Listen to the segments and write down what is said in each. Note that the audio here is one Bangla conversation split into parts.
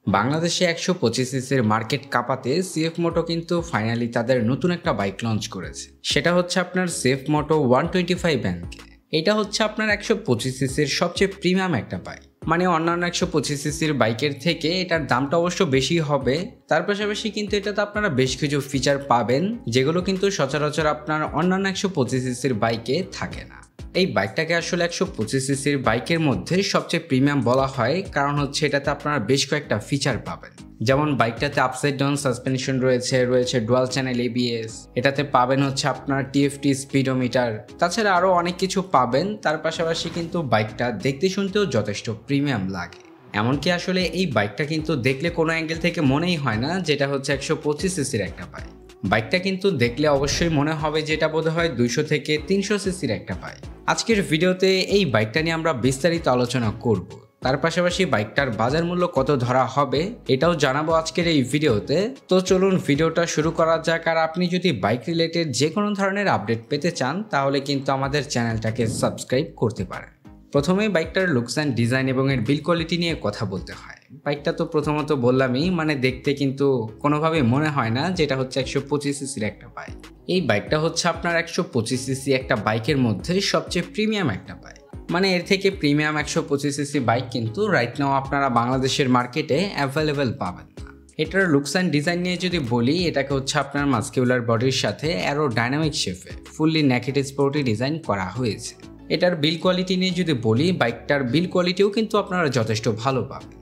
বাংলাদেশে ১২৫ সিসির মার্কেট কাঁপাতে সিএফ মোটো কিন্তু ফাইনালি তাদের নতুন একটা বাইক লঞ্চ করেছে। সেটা হচ্ছে আপনার সিএফ মোটো 125 এনকে। এটা হচ্ছে আপনার ১২৫ সিসির সবচেয়ে প্রিমিয়াম একটা বাইক। মানে অন্যান্য ১২৫ সিসির বাইকের থেকে এটার দামটা অবশ্য বেশি হবে, তার পাশাপাশি কিন্তু এটাতে আপনারা বেশ কিছু ফিচার পাবেন যেগুলো কিন্তু সচরাচর আপনার অন্যান্য ১২৫ সিসির বাইকে থাকে না। এই বাইকটাকে আসলে ১২৫ সিসির বাইকের মধ্যে সবচেয়ে প্রিমিয়াম বলা হয়, কারণ হচ্ছে এটাতে আপনারা বেশ কয়েকটা ফিচার পাবেন। যেমন বাইকটাতে আপসাইড ডাউন সাসপেনশন রয়েছে ডুয়াল চ্যানেল এবিএস, এটাতে পাবেন হচ্ছে আপনার টিএফটি স্পিডোমিটার, তাছাড়া আরও অনেক কিছু পাবেন। তার পাশাপাশি কিন্তু বাইকটা দেখতে শুনতেও যথেষ্ট প্রিমিয়াম লাগে। এমনকি আসলে এই বাইকটা কিন্তু দেখলে কোনো অ্যাঙ্গেল থেকে মনেই হয় না যেটা হচ্ছে ১২৫ সিসির একটা বাইক। বাইকটা কিন্তু দেখলে অবশ্যই মনে হবে যেটা বোধহয় ২০০ থেকে ৩০০ সিসির একটা বাইক। আজকের ভিডিওতে এই বাইকটা নিয়ে আমরা বিস্তারিত আলোচনা করব। তার পাশাপাশি বাইকটার বাজার মূল্য কত ধরা হবে এটাও জানাবো আজকের এই ভিডিওতে। তো চলুন ভিডিওটা শুরু করা যাক। আর আপনি যদি বাইক রিলেটেড যে কোনো ধরনের আপডেট পেতে চান তাহলে কিন্তু আমাদের চ্যানেলটাকে সাবস্ক্রাইব করতে পারেন। প্রথমেই বাইকটার লুকস অ্যান্ড ডিজাইন এবং এর বিল্ড কোয়ালিটি নিয়ে কথা বলতে হয়। বাইকটা তো প্রথমত বললামই, মানে দেখতে কিন্তু কোনোভাবেই মনে হয় না যেটা হচ্ছে ১২৫ সিসির একটা বাইক। এই বাইকটা হচ্ছে আপনার ১২৫ সিসি একটা বাইকের মধ্যে সবচেয়ে প্রিমিয়াম একটা বাইক। মানে এর থেকে প্রিমিয়াম ১২৫ সিসি বাইক কিন্তু রাইট নাও আপনারা বাংলাদেশের মার্কেটে অ্যাভেলেবেল পাবেন না। এটার লুকস অ্যান্ড ডিজাইন নিয়ে যদি বলি, এটাকে হচ্ছে আপনার মাস্কিউলার বডির সাথে অ্যারো ডাইনামিক শেপে ফুললি নেকেড স্পোর্টি ডিজাইন করা হয়েছে। এটার বিল্ড কোয়ালিটি নিয়ে যদি বলি, বাইকটার বিল্ড কোয়ালিটিও কিন্তু আপনারা যথেষ্ট ভালো পাবেন।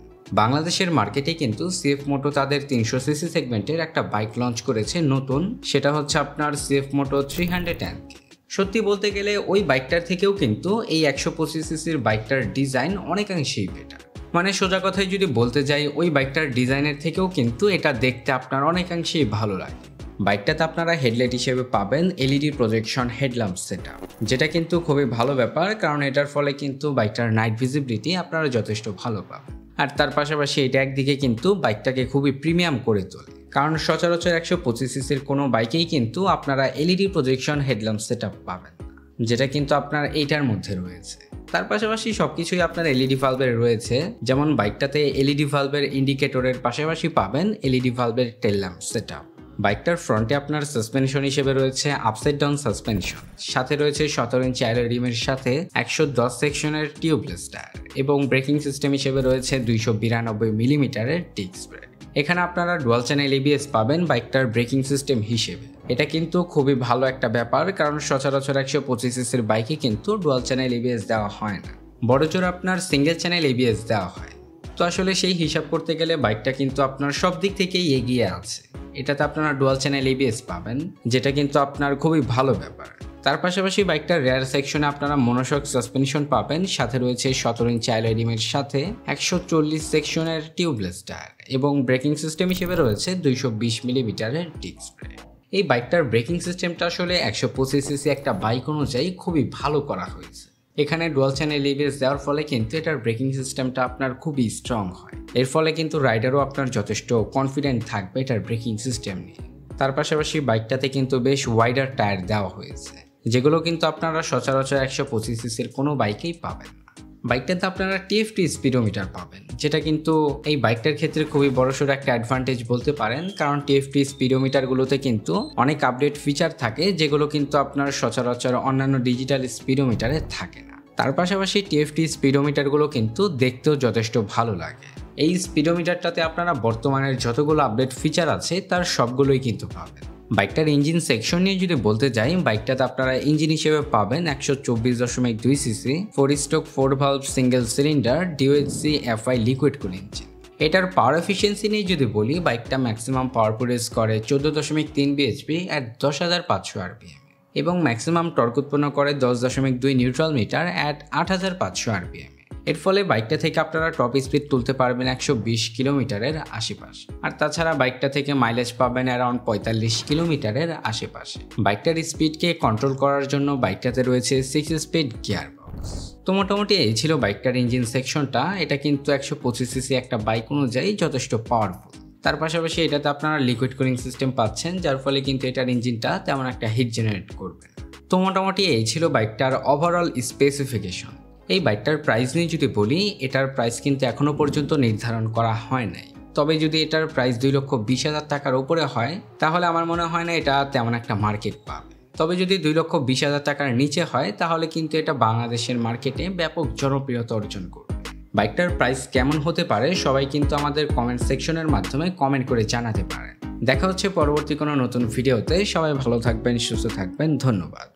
বাংলাদেশের মার্কেটে কিন্তু সিএফ মোটো তাদের ৩০০ সিসি সেগমেন্টের একটা বাইক লঞ্চ করেছে নতুন, সেটা হচ্ছে আপনার সিএফ মোটো 300 এনকে। সত্যি বলতে গেলে ওই বাইকটার থেকেও কিন্তু এই ১২৫ সিসির বাইকটার ডিজাইন অনেকাংশেই বেটার। মানে সোজা কথায় যদি বলতে যাই, ওই বাইকটার ডিজাইনের থেকেও কিন্তু এটা দেখতে আপনার অনেকাংশেই ভালো লাগে। বাইকটাতে আপনারা হেডলাইট হিসেবে পাবেন এলইডি প্রজেকশন হেডল্যাম্প সেটআপ, যেটা কিন্তু খুবই ভালো ব্যাপার, কারণ এটার ফলে কিন্তু বাইকটার নাইট ভিজিবিলিটি আপনারা যথেষ্ট ভালো পাবেন। আর তার পাশাপাশি এটা একদিকে কিন্তু বাইকটাকে খুবই প্রিমিয়াম করে তোলে, কারণ সচরাচর ১২৫ সিসির কোনো বাইকেই কিন্তু আপনারা এলইডি প্রজেকশন হেডল্যাম্প সেটআপ পাবেন না, যেটা কিন্তু আপনার এইটার মধ্যে রয়েছে। তার পাশাপাশি সবকিছুই আপনার এলইডি ভালভের রয়েছে, যেমন বাইকটাতে এলইডি ভালভের ইন্ডিকেটরের পাশাপাশি পাবেন এলইডি ভালভের টেল ল্যাম্প সেটআপ। বাইকটার ফ্রন্টে আপনার সাসপেনশন হিসেবে রয়েছে আপসাইড ডাউন সাসপেনশন, সাথে রয়েছে ১৭ ইঞ্চি অ্যালয় রিমের সাথে ১১০ সেকশনের টিউবলেস টায়ার, এবং ব্রেকিং সিস্টেম হিসেবে রয়েছে ২৯২ মিলিমিটারের ডিস্ক ব্রেক। এখানে আপনারা ডুয়াল চ্যানেল এবিএস পাবেন বাইকটার ব্রেকিং সিস্টেম হিসেবে। এটা কিন্তু খুবই ভালো একটা ব্যাপার, কারণ সচরাচর ১২৫ সিসির বাইকে কিন্তু ডুয়াল চ্যানেল এবিএস দেওয়া হয় না, বড়জোর আপনার সিঙ্গেল চ্যানেল এবিএস দেওয়া হয়। তো আসলে সেই হিসাব করতে গেলে বাইকটা কিন্তু আপনার সব দিক থেকেই এগিয়ে আছে। এটাতে আপনারা ডুয়াল চ্যানেল এবিএস পাবেন, যেটা কিন্তু আপনার খুবই ভালো ব্যাপার। তার পাশাপাশি বাইকটার রেয়ার সেকশনে আপনারা মনোশক সাসপেনশন পাবেন, সাথে রয়েছে ১৭ ইঞ্চি অ্যালয় রিমের সাথে ১৪০ সেকশনের টিউবলেস টায়ার, এবং ব্রেকিং সিস্টেম হিসেবে রয়েছে ২২০ মিলিমিটারের ডিস্ক ব্রেক। এই বাইকটার ব্রেকিং সিস্টেমটা আসলে ১২৫ সিসি একটা বাইক অনুযায়ী খুবই ভালো করা হয়েছে। এখানে ডুয়াল চ্যানেল এবিএস দেওয়ার ফলে কিন্তু এটার ব্রেকিং সিস্টেমটা আপনার খুবই স্ট্রং হয়। এর ফলে কিন্তু রাইডারও আপনার যথেষ্ট কনফিডেন্ট থাকবে এটার ব্রেকিং সিস্টেম নিয়ে। তার পাশাপাশি বাইকটাতে কিন্তু বেশ ওয়াইডার টায়ার দেওয়া হয়েছে, যেগুলো কিন্তু আপনারা সচরাচর ১২৫ সিসির কোনো বাইকেই পাবেন না। বাইকটাতে আপনারা টিএফটি স্পিডোমিটার পাবেন, যেটা কিন্তু এই বাইকটার ক্ষেত্রে খুবই বড়সড় একটা অ্যাডভান্টেজ বলতে পারেন, কারণ টিএফটি স্পিডোমিটারগুলোতে কিন্তু অনেক আপডেট ফিচার থাকে যেগুলো কিন্তু আপনার সচরাচর অন্যান্য ডিজিটাল স্পিডোমিটারে থাকে না। তার পাশাপাশি টিএফটি স্পিডোমিটারগুলো কিন্তু দেখতেও যথেষ্ট ভালো লাগে। এই স্পিডোমিটারটাতে আপনারা বর্তমানের যতগুলো আপডেট ফিচার আছে তার সবগুলোই কিন্তু পাবেন। বাইকটার ইঞ্জিন সেকশন নিয়ে যদি বলতে যাই, বাইকটাতে আপনারা ইঞ্জিন হিসেবে পাবেন ১২৪.২ CC 4 stroke 4 valve single cylinder ডিওএইচসি FI liquid কুল ইঞ্জিন। এটার পাওয়ার এফিসিয়েন্সি নিয়ে যদি বলি, বাইকটা ম্যাক্সিমাম পাওয়ার প্রডিউস করে ১৪.৩ বিএইচপি অ্যাট ১০৫০০ আরপিএম, এবং ম্যাক্সিমাম টর্ক উৎপন্ন করে ১০.২ নিউট্রাল মিটার অ্যাট ৮৫০০ আরপিএম। এর ফলে বাইকটা থেকে আপনারা টপ স্পিড তুলতে পারবেন ১২০ কিলোমিটারের আশেপাশে। আর তাছাড়া বাইকটা থেকে মাইলেজ পাবেন অ্যারাউন্ড ৪৫ কিলোমিটারের আশেপাশে। বাইকটার স্পিডকে কন্ট্রোল করার জন্য বাইকটাতে রয়েছে 6 স্পিড গিয়ার বক্স। তো মোটামুটি এই ছিল বাইকটার ইঞ্জিন সেকশনটা। এটা কিন্তু ১২৫ সিসি একটা বাইক অনুযায়ী যথেষ্ট পাওয়ারফুল। তার পাশাপাশি এটাতে আপনারা লিকুইড কুলিং সিস্টেম পাচ্ছেন, যার ফলে কিন্তু এটার ইঞ্জিনটা তেমন একটা হিট জেনারেট করবে। তো মোটামুটি এই ছিল বাইকটার ওভারঅল স্পেসিফিকেশন। এই বাইকটার প্রাইস নিয়ে যদি বলি, এটার প্রাইস কিন্তু এখনো পর্যন্ত নির্ধারণ করা হয় নাই। তবে যদি এটার প্রাইস 2,20,000 টাকার উপরে হয় তাহলে আমার মনে হয় না এটা তেমন একটা মার্কেট পাবে। তবে যদি 2,20,000 টাকার নিচে হয় তাহলে কিন্তু এটা বাংলাদেশের মার্কেটে ব্যাপক জনপ্রিয়তা অর্জন করবে। বাইকটার প্রাইস কেমন হতে পারে সবাই কিন্তু আমাদের কমেন্ট সেকশনের মাধ্যমে কমেন্ট করে জানাতে পারেন। দেখা হচ্ছে পরবর্তী কোনো নতুন ভিডিওতে। সবাই ভালো থাকবেন, সুস্থ থাকবেন, ধন্যবাদ।